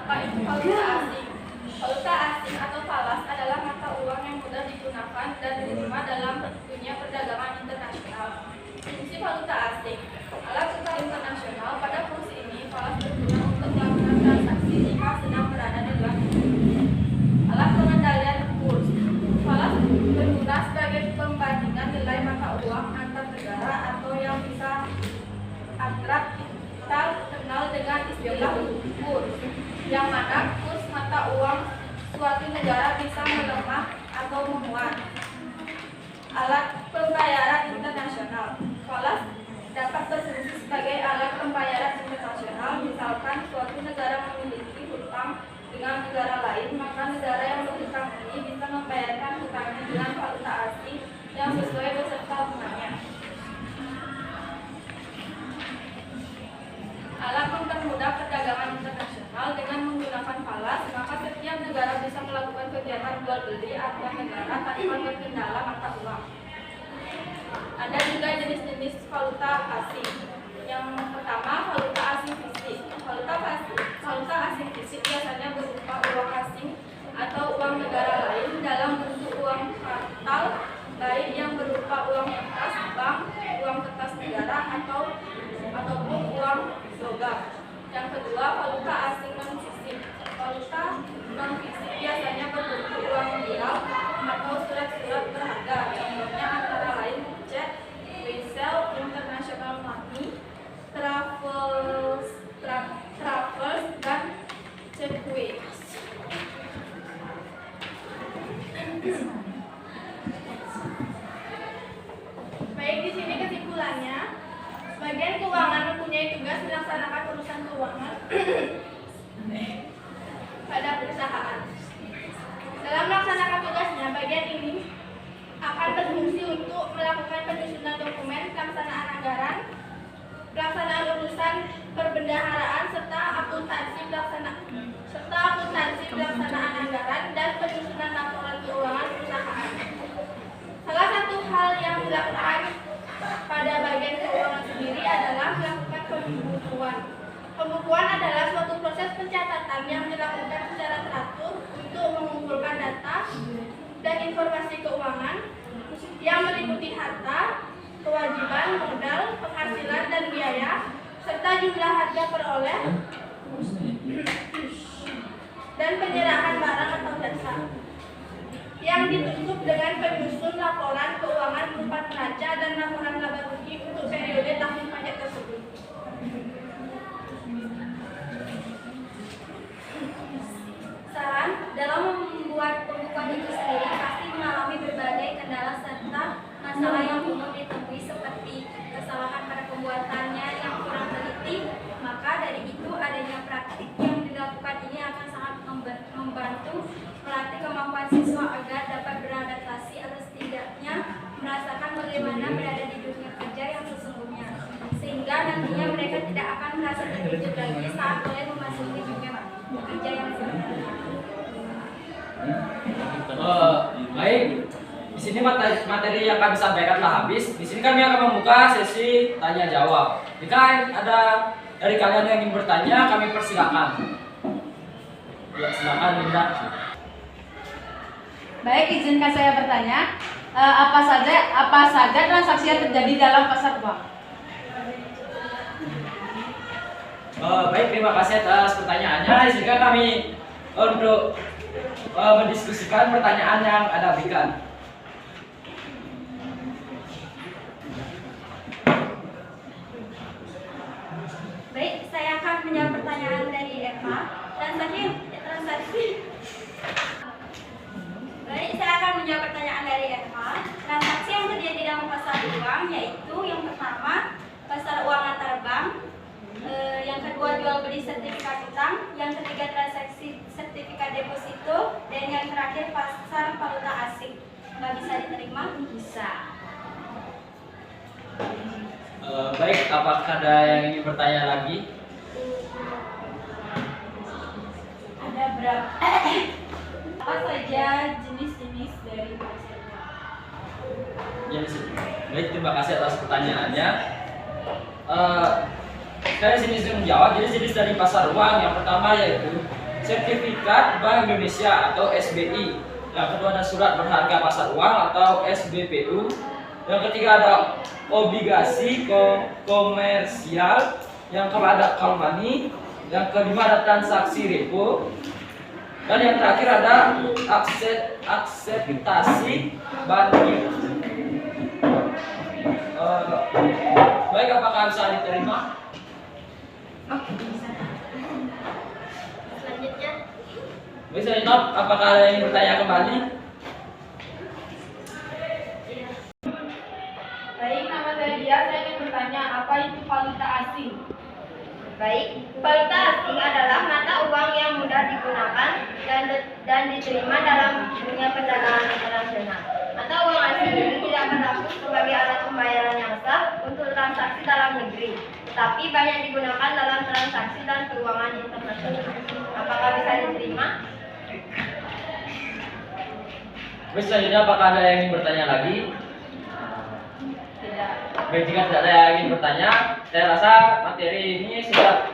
Apa itu valuta asing? Valuta asing atau falas adalah mata uang yang mudah digunakan dan diterima dalam dunia perdagangan internasional. Fungsi valuta asing. Alat tukar internasional. Pada fungsi ini, falas berguna untuk melakukan transaksi jika sedang berada di luar negeri. Alat pengendalian kurs. Falas berguna sebagai pembandingan nilai mata uang antar negara atau yang bisa akrab kita kenal dengan istilah kurs, yang mana kurs mata uang suatu negara bisa melemah atau menguat. Alat pembayaran internasional. Falas dapat berfungsi sebagai alat pembayaran internasional. Misalkan suatu negara memiliki hutang dengan negara lain, maka negara yang berhutang ini bisa membayarkan hutangnya dengan valuta asing yang sesuai beserta bunganya. Alat mempermudah perdagangan internasional. Dengan menggunakan falas, maka setiap negara bisa melakukan kegiatan jual beli antar negara tanpa terkendala mata uang. Ada juga jenis-jenis valuta asing. Yang pertama, valuta asing fisik. Valuta asing fisik biasanya berupa uang asing atau uang negara lain dalam bentuk uang kartal, baik yang berupa uang kertas bank, uang kertas negara ataupun uang logam. Yang kedua, valuta asing non-fisik. Valuta non-fisik biasanya berbentuk uang real atau surat-surat berharga. Contohnya antara lain cek, wesel, international money, travels dan cekwe. Baik, di sini kesimpulannya. Bagian keuangan mempunyai tugas melaksanakan urusan keuangan pada perusahaan. Dalam melaksanakan tugasnya, bagian ini akan berfungsi untuk melakukan penyusunan dokumen, pelaksanaan anggaran, pelaksanaan urusan perbendaharaan, serta akuntansi pelaksanaan anggaran dan penyusunan laporan keuangan perusahaan. Salah satu hal yang dilakukan pada bagian keuangan sendiri adalah melakukan pembukuan. Pembukuan adalah suatu proses pencatatan yang dilakukan secara teratur untuk mengumpulkan data dan informasi keuangan yang meliputi harta, kewajiban, modal, penghasilan dan biaya, serta jumlah harga peroleh dan penyerahan barang atau jasa, yang ditutup dengan penyusun laporan keuangan berupa neraca dan laporan laba rugi untuk periode tahun pajak tersebut. Saran, dalam membuat pembukuan itu sendiri pasti mengalami berbagai kendala serta masalah yang umum ditemui seperti kesalahan pada pembuatannya yang kurang teliti. Maka dari itu adanya praktik yang dilakukan ini akan sangat membantu melatih kemampuan siswa agar dapat beradaptasi atau setidaknya merasakan bagaimana berada di dunia kerja yang sesungguhnya, sehingga nantinya mereka tidak akan merasa terkejut lagi saat mulai memasuki dunia kerja yang sebenarnya. Baik, di sini materi yang kami sampaikan telah habis. Di sini kami akan membuka sesi tanya jawab. Jika ada dari kalian yang ingin bertanya, kami persilakan. Ya, silakan Linda. Baik, izinkan saya bertanya, apa saja transaksi yang terjadi dalam pasar uang? Baik, terima kasih atas pertanyaannya. Izinkan kami untuk mendiskusikan pertanyaan yang Anda berikan. Baik, saya akan menjawab pertanyaan dari Eva. Baik, saya akan menjawab pertanyaan dari Eva. Transaksi yang terjadi dalam pasar uang yaitu yang pertama pasar uang antar bank, yang kedua jual beli sertifikat utang, yang ketiga transaksi sertifikat deposito, dan yang terakhir pasar valuta asing. Nggak bisa diterima? Bisa. Baik, apakah ada yang ingin bertanya lagi? Ada berapa? Apa saja jenis-jenis dari pasar uang? Baik, terima kasih atas pertanyaannya. Saya sini menjawab. Jadi jenis dari pasar uang yang pertama yaitu sertifikat Bank Indonesia atau SBI. Yang kedua ada surat berharga pasar uang atau SBPU. Yang ketiga ada obligasi komersial. Yang keempat ada call money. Yang kelima ada transaksi repo. Dan yang terakhir ada akseptasi banding. Baik, apakah bisa diterima? Selanjutnya, Bisa Inop, apakah ada yang bertanya kembali? baik, nama saya Dia. Saya ingin bertanya, apa itu valuta asing? Baik, valuta asing adalah mata uang yang mudah digunakan dan diterima dalam dunia perdagangan internasional. Mata uang asing ini tidak berlaku sebagai alat pembayaran yang sah untuk transaksi dalam negeri, tetapi banyak digunakan dalam transaksi dan keuangan internasional. Apakah bisa diterima? Baik, selanjutnya apakah ada yang ingin bertanya lagi? Tidak. Baik, jika tidak ada yang ingin bertanya, saya rasa materi ini sudah